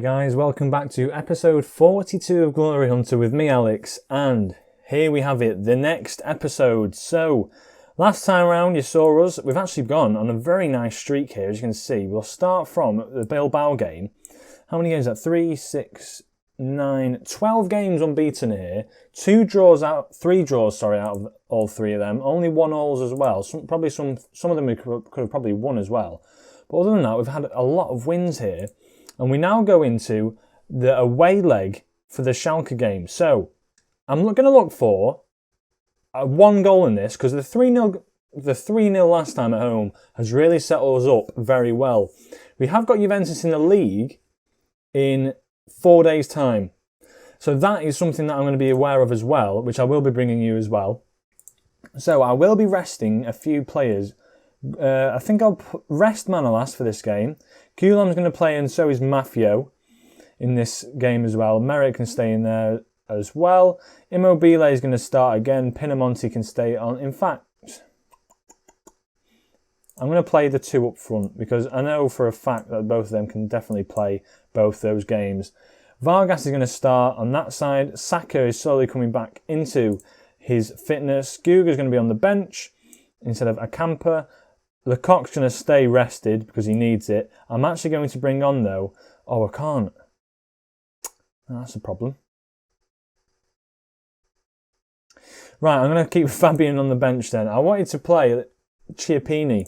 Right guys, welcome back to episode 42 of Glory Hunter with me, Alex, and here we have it, the next episode. So, last time around you saw us, we've actually gone on a very nice streak here, as you can see. We'll start from the Bilbao game. How many games is that? 3, 6, 9, 12 games unbeaten here. 3 draws out of all 3 of them. Only 1 alls as well. Some of them we could have probably won as well. But other than that, we've had a lot of wins here. And we now go into the away leg for the Schalke game. So, I'm going to look for 1 goal in this, because the 3-0 last time at home has really set us up very well. We have got Juventus in the league in 4 days' time. So that is something that I'm going to be aware of as well, which I will be bringing you as well. So I will be resting a few players. I think I'll rest Manolas for this game. Gulam's going to play, and so is Mafio in this game as well. Merritt can stay in there as well. Immobile is going to start again. Pinamonti can stay on. In fact, I'm going to play the 2 up front because I know for a fact that both of them can definitely play both those games. Vargas is going to start on that side. Saka is slowly coming back into his fitness. Guga's going to be on the bench instead of Akampa. Lecoq's going to stay rested because he needs it. I'm actually going to bring on, though... Oh, I can't. That's a problem. Right, I'm going to keep Fabian on the bench then. I wanted to play Chiappini,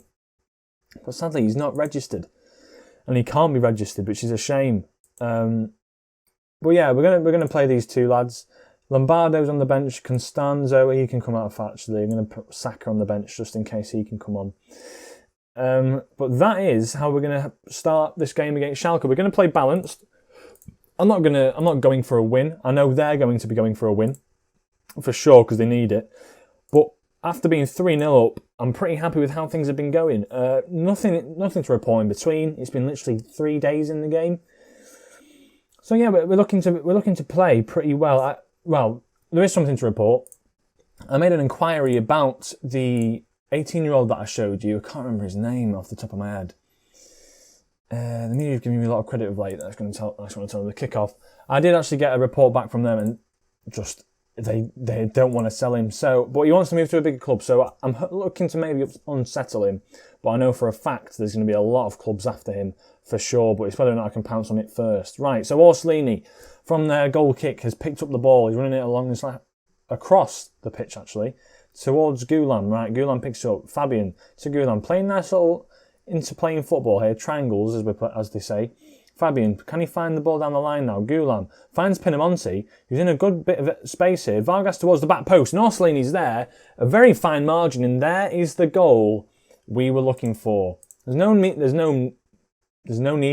but sadly he's not registered. And he can't be registered, which is a shame. But yeah, we're going to play these 2 lads. Lombardo's on the bench. Constanzo, he can come out actually. I'm going to put Saka on the bench just in case he can come on. But that is how we're going to start this game against Schalke. We're going to play balanced. I'm not going for a win. I know they're going to be going for a win for sure because they need it. But after being 3-0 up, I'm pretty happy with how things have been going. Nothing to report in between. It's been literally 3 days in the game. So yeah, we're looking to play pretty well. Well, there is something to report. I made an inquiry about the 18-year-old that I showed you. I can't remember his name off the top of my head. The media have given me a lot of credit of late. I just want to tell them the kick-off. I did actually get a report back from them, and just they don't want to sell him. So, but he wants to move to a bigger club. So I'm looking to maybe unsettle him. But I know for a fact there's going to be a lot of clubs after him for sure. But it's whether or not I can pounce on it first. Right. So Orsolini, from their goal kick, has picked up the ball. He's running it across the pitch, actually, towards Gulam. Right, Gulam picks it up. Fabian to Gulam. Playing nice little interplaying football here. Triangles, as they say. Fabian, can he find the ball down the line now? Gulam finds Pinamonti. He's in a good bit of space here. Vargas towards the back post. And Orsolini's there. A very fine margin. And there is the goal we were looking for. There's no need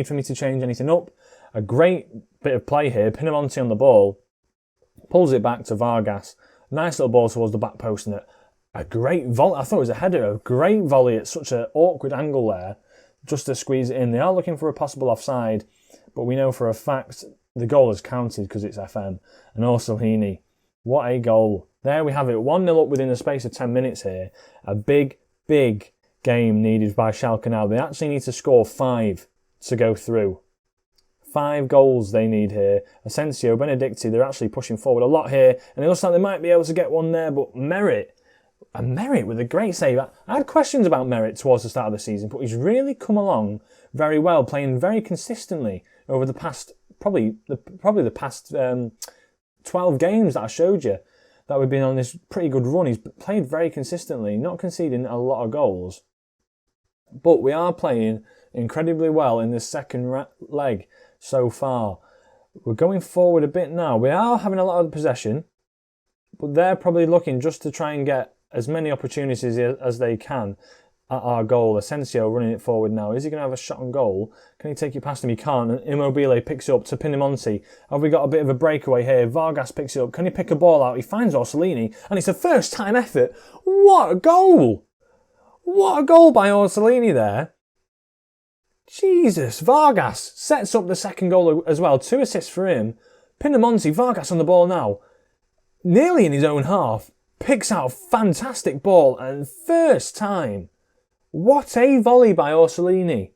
for me to change anything up. A great bit of play here. Pinamonti on the ball. Pulls it back to Vargas. Nice little ball towards the back post. And a great volley. I thought it was a header. A great volley at such an awkward angle there. Just to squeeze it in. They are looking for a possible offside. But we know for a fact the goal is counted because it's FM. And Orsolini. What a goal. There we have it. 1-0 up within the space of 10 minutes here. A big, big game needed by Schalke now. They actually need to score 5 to go through. 5 goals they need here. Asensio, Benedicti, they're actually pushing forward a lot here. And it looks like they might be able to get one there. But Merritt with a great save. I had questions about Merritt towards the start of the season, but he's really come along very well, playing very consistently over the past, probably the past 12 games that I showed you, that we've been on this pretty good run. He's played very consistently, not conceding a lot of goals. But we are playing incredibly well in this second leg so far. We're going forward a bit now. We are having a lot of possession, but they're probably looking just to try and get as many opportunities as they can at our goal. Asensio running it forward now. Is he going to have a shot on goal? Can he take it past him? He can't. And Immobile picks it up to Pinamonti. Have we got a bit of a breakaway here? Vargas picks it up. Can he pick a ball out? He finds Orsolini, and it's a first-time effort. What a goal! What a goal by Orsolini there. Jesus, Vargas sets up the second goal as well. 2 assists for him. Pinamonti, Vargas on the ball now. Nearly in his own half. Picks out a fantastic ball, and first time. What a volley by Orsolini.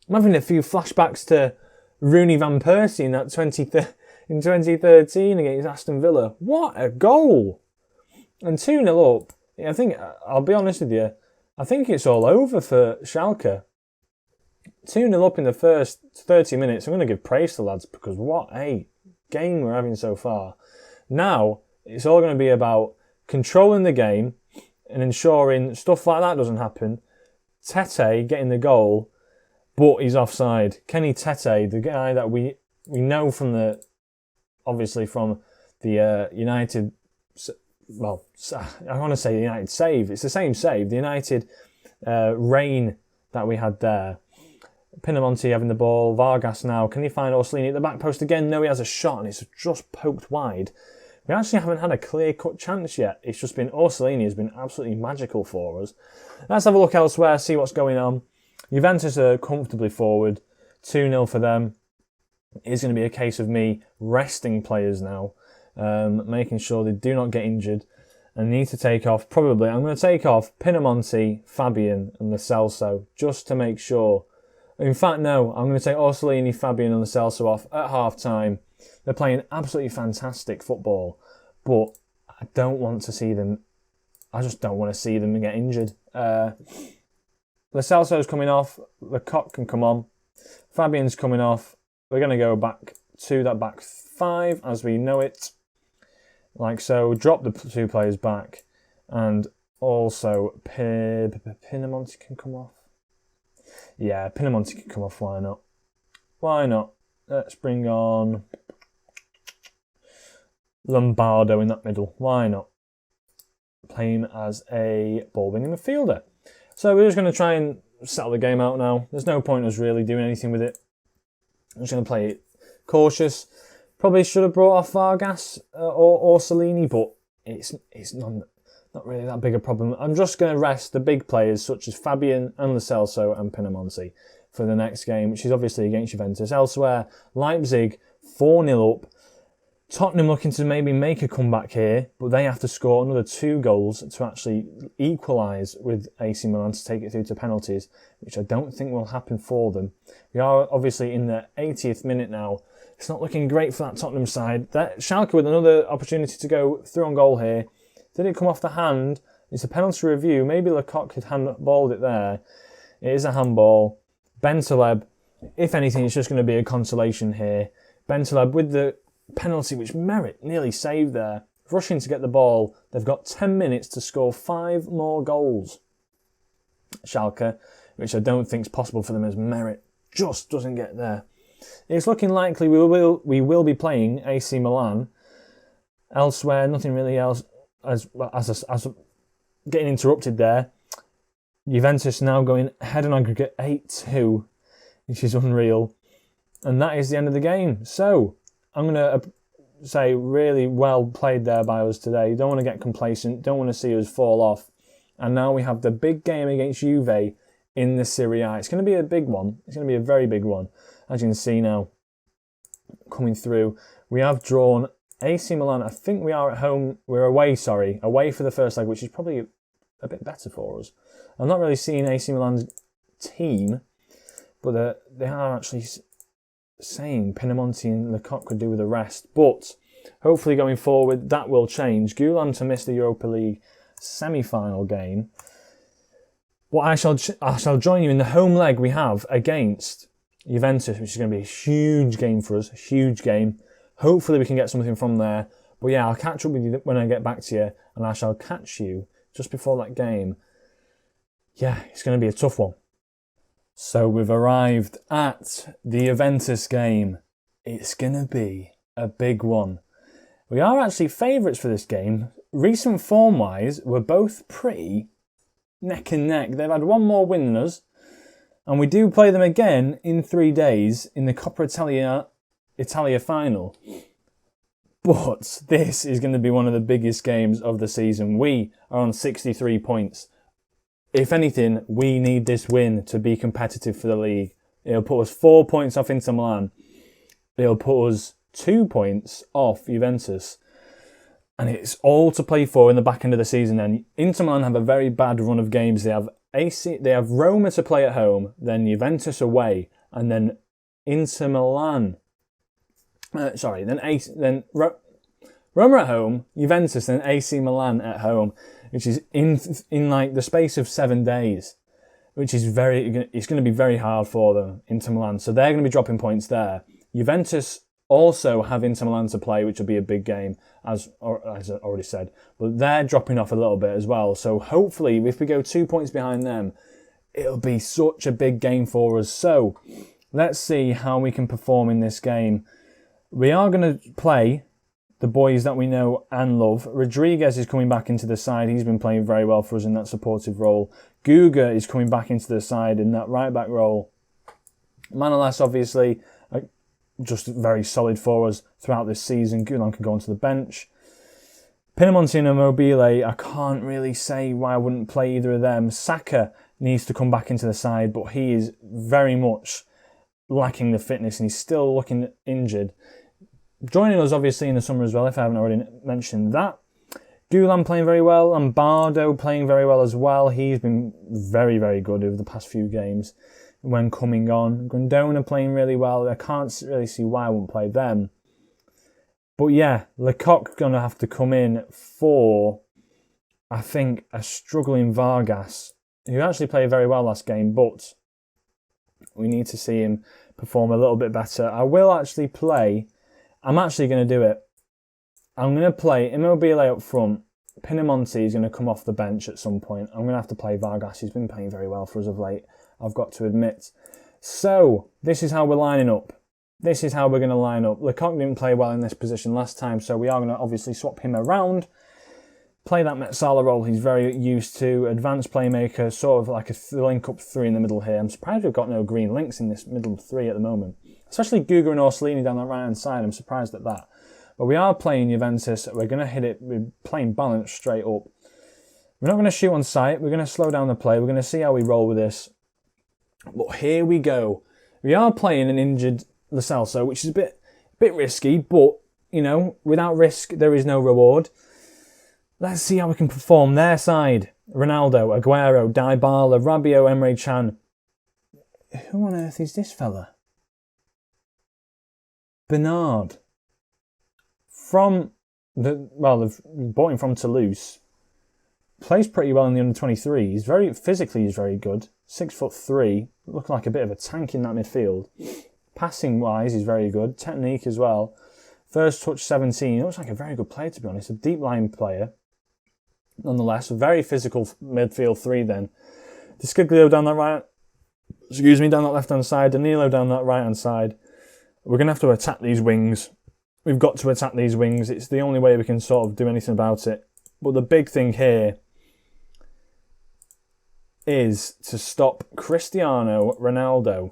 I'm having a few flashbacks to Rooney van Persie in that 2013 against Aston Villa. What a goal! And 2-0 up. I think, I'll be honest with you, I think it's all over for Schalke. 2-0 up in the first 30 minutes. I'm going to give praise to the lads because what a game we're having so far. Now, it's all going to be about controlling the game and ensuring stuff like that doesn't happen. Tete getting the goal, but he's offside. Kenny Tete, the guy that we know from the United, well, I want to say the United save. It's the same save. The United reign that we had there. Pinamonti having the ball. Vargas now. Can he find Orsolini at the back post again? No, he has a shot and it's just poked wide. We actually haven't had a clear-cut chance yet. It's just been Orsolini has been absolutely magical for us. Let's have a look elsewhere, see what's going on. Juventus are comfortably forward. 2-0 for them. It's going to be a case of me resting players now, making sure they do not get injured and need to take off. Probably, I'm going to take off Pinamonti, Fabian and Lo Celso just to make sure. In fact, no, I'm going to take Orsolini, Fabian and Lo Celso off at half-time. They're playing absolutely fantastic football, but I don't want to see them. I just don't want to see them get injured. Lo Celso's coming off. Lecoq can come on. Fabian's coming off. We're going to go back to that back five as we know it. Like so. Drop the two players back. And also Pinamonti can come off. Yeah, Pinamonti can come off. Why not? Why not? Let's bring on Lombardo in that middle. Why not? Play him as a ball-winning midfielder. So we're just going to try and settle the game out now. There's no point us really doing anything with it. I'm just going to play it cautious. Probably should have brought off Vargas or Orsolini, but it's not really that big a problem. I'm just going to rest the big players such as Fabian and Lo Celso and Pinamonti for the next game, which is obviously against Juventus. Elsewhere, Leipzig 4-0 up. Tottenham looking to maybe make a comeback here, but they have to score another 2 goals to actually equalise with AC Milan to take it through to penalties, which I don't think will happen for them. We are obviously in the 80th minute now. It's not looking great for that Tottenham side. Schalke with another opportunity to go through on goal here. Did it come off the hand? It's a penalty review. Maybe Lecoq had handballed it there. It is a handball. Bentaleb, if anything, it's just going to be a consolation here. Bentaleb with the penalty, which Merritt nearly saved there. Rushing to get the ball. They've got 10 minutes to score 5 more goals. Schalke, which I don't think is possible for them as Merritt just doesn't get there. It's looking likely we will be playing AC Milan. Elsewhere, nothing really else as getting interrupted there. Juventus now going ahead on aggregate 8-2, which is unreal. And that is the end of the game. So, I'm going to say really well played there by us today. Don't want to get complacent. Don't want to see us fall off. And now we have the big game against Juve in the Serie A. It's going to be a big one. It's going to be a very big one. As you can see now, coming through, we have drawn AC Milan. I think we are at home. We're away for the first leg, which is probably a bit better for us. I'm not really seeing AC Milan's team, but they are actually saying Pinamonti and Lecoq could do with the rest. But hopefully going forward, that will change. Gulam to miss the Europa League semi-final game. But I shall join you in the home leg we have against Juventus, which is going to be a huge game for us. A huge game. Hopefully we can get something from there. But yeah, I'll catch up with you when I get back to you, and I shall catch you just before that game. Yeah, it's going to be a tough one. So we've arrived at the Juventus game. It's going to be a big one. We are actually favourites for this game. Recent form-wise, we're both pretty neck and neck. They've had one more win than us. And we do play them again in 3 days in the Coppa Italia final. But this is going to be one of the biggest games of the season. We are on 63 points. If anything, we need this win to be competitive for the league. It'll put us 4 points off Inter Milan. It'll put us 2 points off Juventus. And it's all to play for in the back end of the season. And Inter Milan have a very bad run of games. They have Roma to play at home, then Juventus away, and then Inter Milan. Then Roma at home, Juventus, then AC Milan at home, which is in like the space of 7 days, which is it's going to be very hard for them, Inter Milan. So they're going to be dropping points there. Juventus also have Inter Milan to play, which will be a big game, as I already said. But they're dropping off a little bit as well. So hopefully, if we go 2 points behind them, it'll be such a big game for us. So let's see how we can perform in this game. We are going to play the boys that we know and love. Rodriguez is coming back into the side. He's been playing very well for us in that supportive role. Guga is coming back into the side in that right-back role. Manolas, obviously, just very solid for us throughout this season. Gulan can go onto the bench. Pinamonti and Immobile, I can't really say why I wouldn't play either of them. Saka needs to come back into the side, but he is very much lacking the fitness and he's still looking injured. Joining us, obviously, in the summer as well, if I haven't already mentioned that. Gulan playing very well. Lombardo playing very well as well. He's been very, very good over the past few games when coming on. Grondona playing really well. I can't really see why I wouldn't play them. But yeah, Lecoq's going to have to come in for, I think, a struggling Vargas, who actually played very well last game, but we need to see him perform a little bit better. I'm actually going to do it. I'm going to play Immobile up front. Pinamonti is going to come off the bench at some point. I'm going to have to play Vargas. He's been playing very well for us of late, I've got to admit. So, this is how we're lining up. This is how we're going to line up. Lecoq didn't play well in this position last time, so we are going to obviously swap him around. Play that Metsala role he's very used to. Advanced playmaker, sort of like a link-up three in the middle here. I'm surprised we've got no green links in this middle three at the moment. Especially Guga and Orsolini down that right-hand side. I'm surprised at that. But we are playing Juventus. We're going to hit it. We're playing balanced straight up. We're not going to shoot on sight. We're going to slow down the play. We're going to see how we roll with this. But here we go. We are playing an injured Lo Celso, which is a bit risky. But, you know, without risk, there is no reward. Let's see how we can perform. Their side. Ronaldo, Aguero, Dybala, Rabiot, Emre Can. Who on earth is this fella? Bernard. They've bought him from Toulouse. Plays pretty well in the under-23. He's he's very good. 6'3", looking like a bit of a tank in that midfield. Passing-wise, he's very good. Technique as well. First touch 17. Looks like a very good player, to be honest. A deep line player. Nonetheless, a very physical midfield three then. Desciglio down that down that left-hand side. Danilo down that right-hand side. We're going to have to attack these wings. We've got to attack these wings. It's the only way we can sort of do anything about it. But the big thing here is to stop Cristiano Ronaldo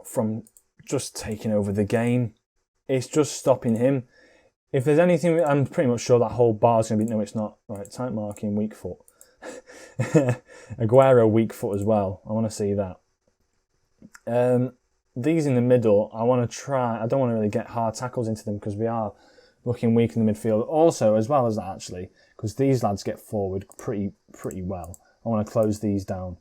from just taking over the game. It's just stopping him. If there's anything, I'm pretty much sure that whole bar is going to be... No, it's not. Right, tight marking, weak foot. Aguero, weak foot as well. I want to see that. These in the middle, I want to try... I don't want to really get hard tackles into them because we are looking weak in the midfield. Also, as well as that, actually, because these lads get forward pretty well. I want to close these down.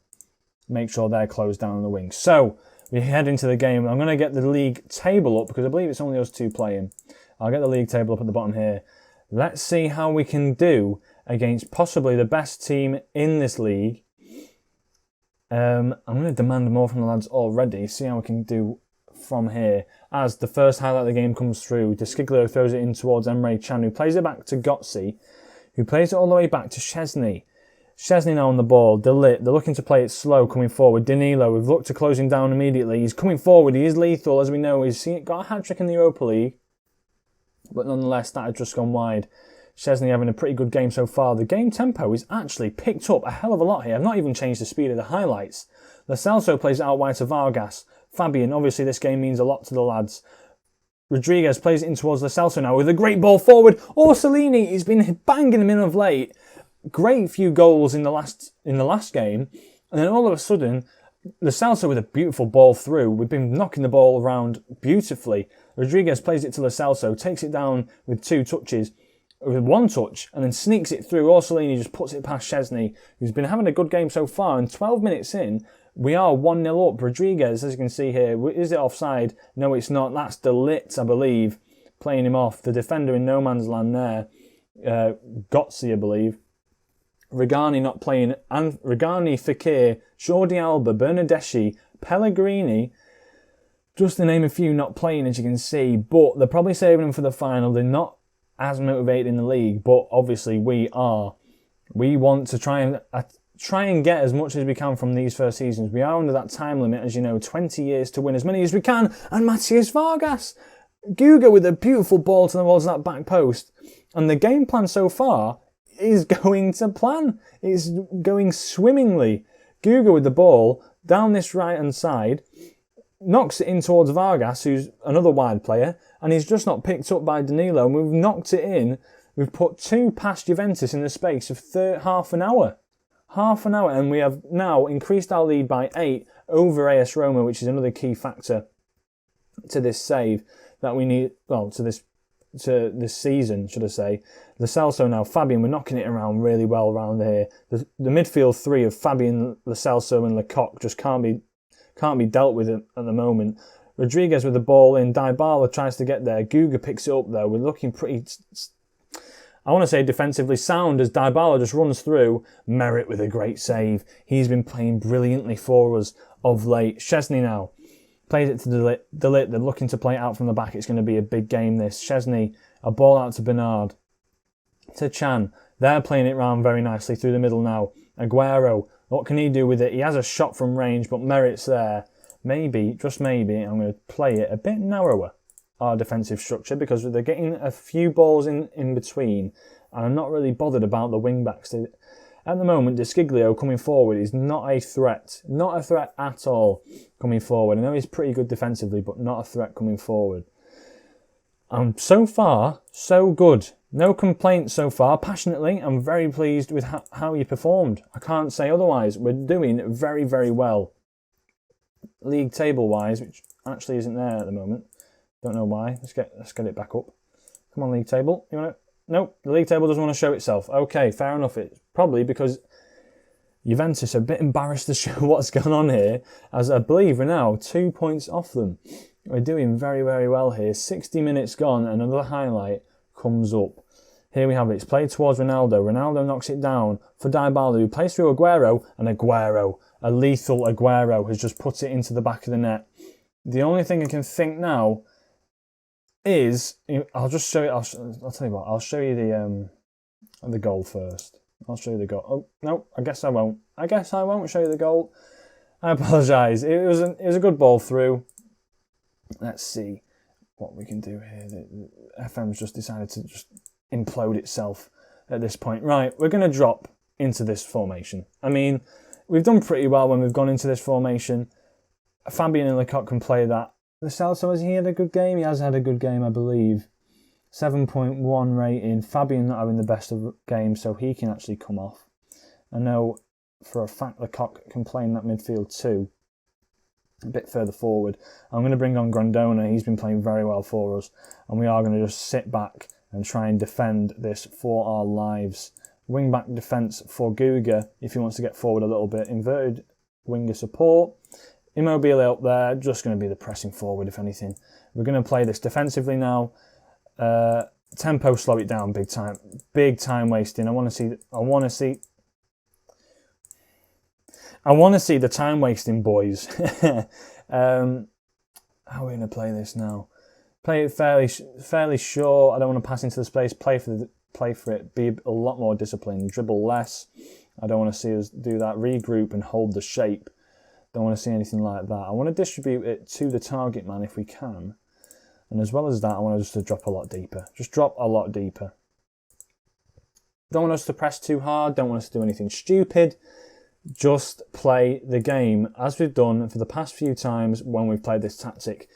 Make sure they're closed down on the wing. So, we head into the game. I'm going to get the league table up because I believe it's only us two playing. I'll get the league table up at the bottom here. Let's see how we can do against possibly the best team in this league. I'm going to demand more from the lads already. See how we can do from here. As the first highlight of the game comes through, Desciglio throws it in towards Emre Can, who plays it back to Gotzi, who plays it all the way back to Szczesny. Szczesny now on the ball. They're looking to play it slow, coming forward. Danilo, we've looked to close him down immediately. He's coming forward. He is lethal, as we know. He's got a hat-trick in the Europa League. But nonetheless, that had just gone wide. Szczesny having a pretty good game so far. The game tempo is actually picked up a hell of a lot here. I've not even changed the speed of the highlights. Lo Celso plays it out wide to Vargas. Fabian, obviously this game means a lot to the lads. Rodriguez plays it in towards Lo Celso now with a great ball forward. Orsolini has been banging them in of late. Great few goals in the last game. And then all of a sudden, Lo Celso with a beautiful ball through. We've been knocking the ball around beautifully. Rodriguez plays it to Lo Celso, takes it down with 2 touches. with one touch and then sneaks it through. Orsolini just puts it past Szczesny, who's been having a good game so far. And 12 minutes in, we are 1-0 up. Rodriguez, as you can see here, is it offside? No, it's not. That's De Ligt, I believe, playing him off. The defender in no man's land there, Gotzi, I believe. Regani not playing. And Regani, Fekir, Jordi Alba, Bernardeschi, Pellegrini, just to name a few, not playing, as you can see. But they're probably saving them for the final. They're not as motivated in the league, but obviously we are. We want to try and get as much as we can from these first seasons. We are under that time limit, as you know, 20 years to win as many as we can. And Matias Vargas, Guga with a beautiful ball towards that back post. And the game plan so far is going to plan. It's going swimmingly. Guga with the ball down this right-hand side, knocks it in towards Vargas, who's another wide player, and he's just not picked up by Danilo. And we've knocked it in. We've put 2 past Juventus in the space of half an hour. Half an hour, and we have now increased our lead by 8 over AS Roma, which is another key factor to this save that we need, well, to this season, should I say. Lo Celso now, Fabian, we're knocking it around really well around here. The midfield three of Fabian, Lo Celso and Lecoq just can't be dealt with at the moment. Rodriguez with the ball in, Dybala tries to get there. Guga picks it up though. We're looking pretty, I want to say, defensively sound as Dybala just runs through. Merritt with a great save. He's been playing brilliantly for us of late. Szczesny now plays it to De Ligt. They're looking to play it out from the back. It's going to be a big game, this. Szczesny, a ball out to Bernard. To Chan. They're playing it round very nicely through the middle now. Aguero, what can he do with it? He has a shot from range, but Merritt's there. Maybe, just maybe, I'm going to play it a bit narrower, our defensive structure, because they're getting a few balls in between, and I'm not really bothered about the wing-backs. At the moment, De Sciglio coming forward is not a threat at all coming forward. I know he's pretty good defensively, but not a threat coming forward. So far, so good. No complaints so far. Passionately, I'm very pleased with how you performed. I can't say otherwise. We're doing very, very well. League table-wise, which actually isn't there at the moment. Don't know why. Let's get it back up. Come on, league table. You want to? Nope, the league table doesn't want to show itself. Okay, fair enough. It's probably because Juventus are a bit embarrassed to show what's going on here, as I believe we're now 2 points off them. We're doing very, very well here. 60 minutes gone, and another highlight comes up. Here we have it. It's played towards Ronaldo. Ronaldo knocks it down for Dybala, who plays through Aguero, and Aguero, a lethal Aguero, has just put it into the back of the net. The only thing I can think now is, I'll just show you, I'll tell you what, I'll show you the goal first. I'll show you the goal. Oh, no, I guess I won't. I guess I won't show you the goal. I apologise. It was a good ball through. Let's see what we can do here. The FM's just decided to just implode itself at this point. Right, we're going to drop into this formation. I mean, we've done pretty well when we've gone into this formation. Fabian and Lecoq can play that. Lo Celso, has he had a good game? He has had a good game, I believe. 7.1 rating. Fabian not having the best of games, so he can actually come off. I know for a fact Lecoq can play in that midfield too, a bit further forward. I'm going to bring on Grandona. He's been playing very well for us, and we are going to just sit back and try and defend this for our lives. Wing-back defence for Guga, if he wants to get forward a little bit. Inverted winger support. Immobile up there, just going to be the pressing forward, if anything. We're going to play this defensively now. Tempo, slow it down big time. Big time wasting. I want to see the time wasting, boys. How are we going to play this now? Play it fairly short. I don't want to pass into the space. Play for it. Be a lot more disciplined. Dribble less. I don't want to see us do that. Regroup and hold the shape. Don't want to see anything like that. I want to distribute it to the target man if we can. And as well as that, I want us to drop a lot deeper. Just drop a lot deeper. Don't want us to press too hard. Don't want us to do anything stupid. Just play the game as we've done for the past few times when we've played this tactic.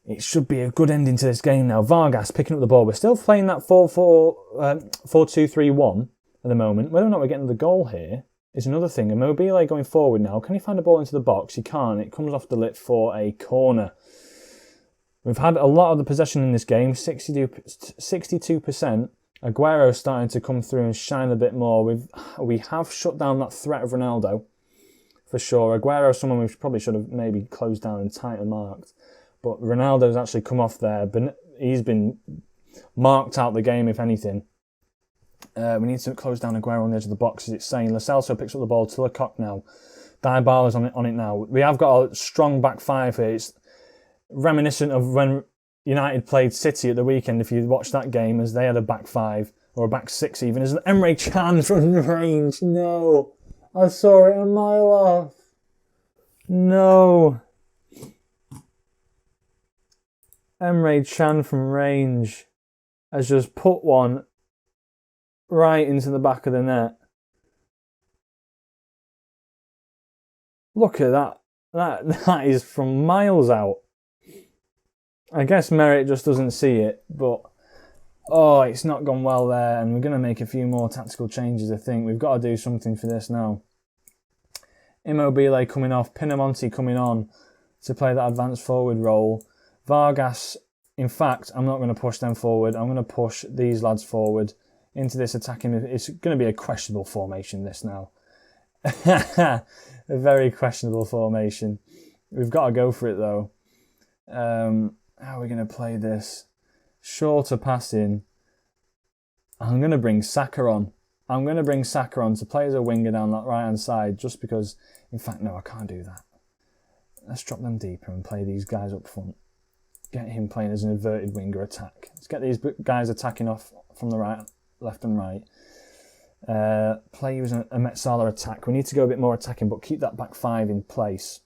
It should be a good ending to this game now. Vargas picking up the ball. We're still playing that 4-2-3-1 at the moment. Whether or not we're getting the goal here is another thing. Immobile going forward now. Can he find a ball into the box? He can't. It comes off the lip for a corner. We've had a lot of the possession in this game, 62%, Aguero's starting to come through and shine a bit more. We have shut down that threat of Ronaldo, for sure. Aguero's someone we probably should have maybe closed down and tighter marked. But Ronaldo's actually come off there. But he's been marked out the game, if anything. We need to close down Aguero on the edge of the box, as it's saying. Lo Celso picks up the ball to Lecoq now. Dybala's on it now. We have got a strong back five here. It's reminiscent of when United played City at the weekend, if you watched that game, as they had a back five, or a back six even. As Emre Can from range. No. I saw it a mile off. No. Emre Can from range has just put one right into the back of the net. Look at that. That is from miles out. I guess Merritt just doesn't see it, but oh, it's not gone well there, and we're going to make a few more tactical changes, I think. We've got to do something for this now. Immobile coming off, Pinamonti coming on to play that advanced forward role. Vargas, in fact, I'm not going to push them forward. I'm going to push these lads forward into this attacking. It's going to be a questionable formation, this now. A very questionable formation. We've got to go for it, though. How are we going to play this? Shorter passing. I'm going to bring Saka on. I'm going to bring Saka on to play as a winger down that right-hand side, just because, in fact, no, I can't do that. Let's drop them deeper and play these guys up front. Get him playing as an inverted winger attack. Let's get these guys attacking off from the right, left and right. Play using a Metsala attack. We need to go a bit more attacking, but keep that back five in place.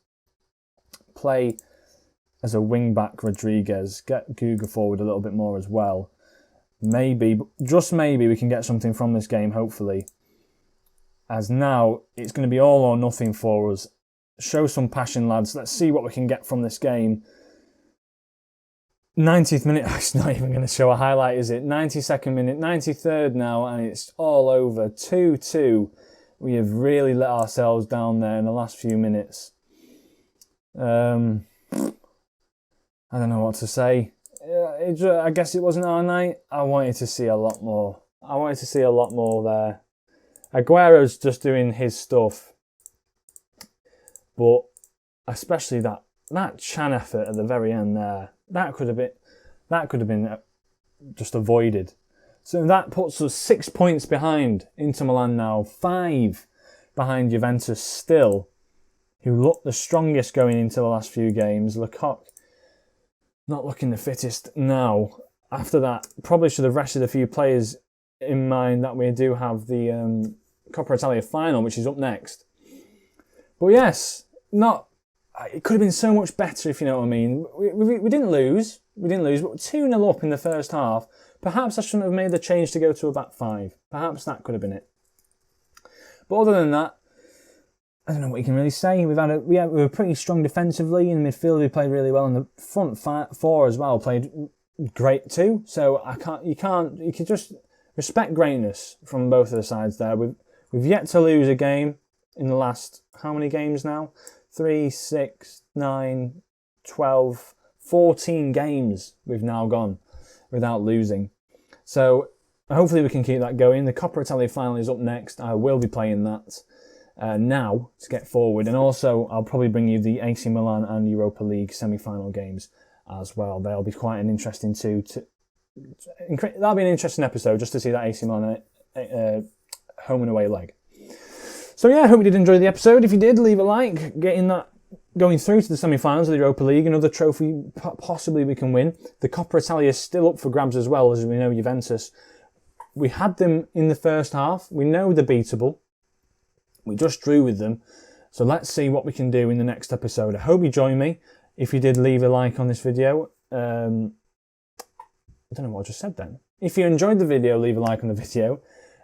Play as a wing-back Rodriguez. Get Guga forward a little bit more as well. Maybe, just maybe, we can get something from this game, hopefully. As now, it's going to be all or nothing for us. Show some passion, lads. Let's see what we can get from this game. 90th minute. It's not even going to show a highlight, is it? 92nd minute, 93rd now, and it's all over. 2-2. We have really let ourselves down there in the last few minutes. I don't know what to say. I guess it wasn't our night. I wanted to see a lot more. I wanted to see a lot more there. Aguero's just doing his stuff. But especially that Chan effort at the very end there, that could have been just avoided. So that puts us 6 points behind Inter Milan now, 5 behind Juventus still, who looked the strongest going into the last few games. Lecoq not looking the fittest now. After that, probably should have rested a few players in mind that we do have the Coppa Italia final, which is up next. But yes, it could have been so much better, if you know what I mean. We didn't lose. We didn't lose, but 2-0 up in the first half. Perhaps I shouldn't have made the change to go to a back five. Perhaps that could have been it. But other than that, I don't know what you can really say. We were pretty strong defensively. In midfield, we played really well. And the front four as well played great too. So you can just respect greatness from both of the sides there. We've yet to lose a game in the last, how many games now? 3, 6, 9, 12, 14 games we've now gone without losing. So hopefully we can keep that going. The Coppa Italia final is up next. I will be playing that now to get forward. And also I'll probably bring you the AC Milan and Europa League semi-final games as well. They'll be quite an interesting that'll be an interesting episode just to see that AC Milan home and away leg. So yeah, I hope you did enjoy the episode. If you did, leave a like. Going through to the semi-finals of the Europa League, another trophy possibly we can win. The Coppa Italia is still up for grabs as well, as we know Juventus. We had them in the first half. We know they're beatable. We just drew with them. So let's see what we can do in the next episode. I hope you join me. If you did, leave a like on this video. I don't know what I just said then. If you enjoyed the video, leave a like on the video.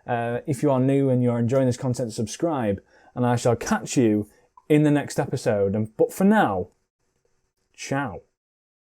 If you are new and you're enjoying this content, subscribe. And I shall catch you in the next episode. But for now, ciao.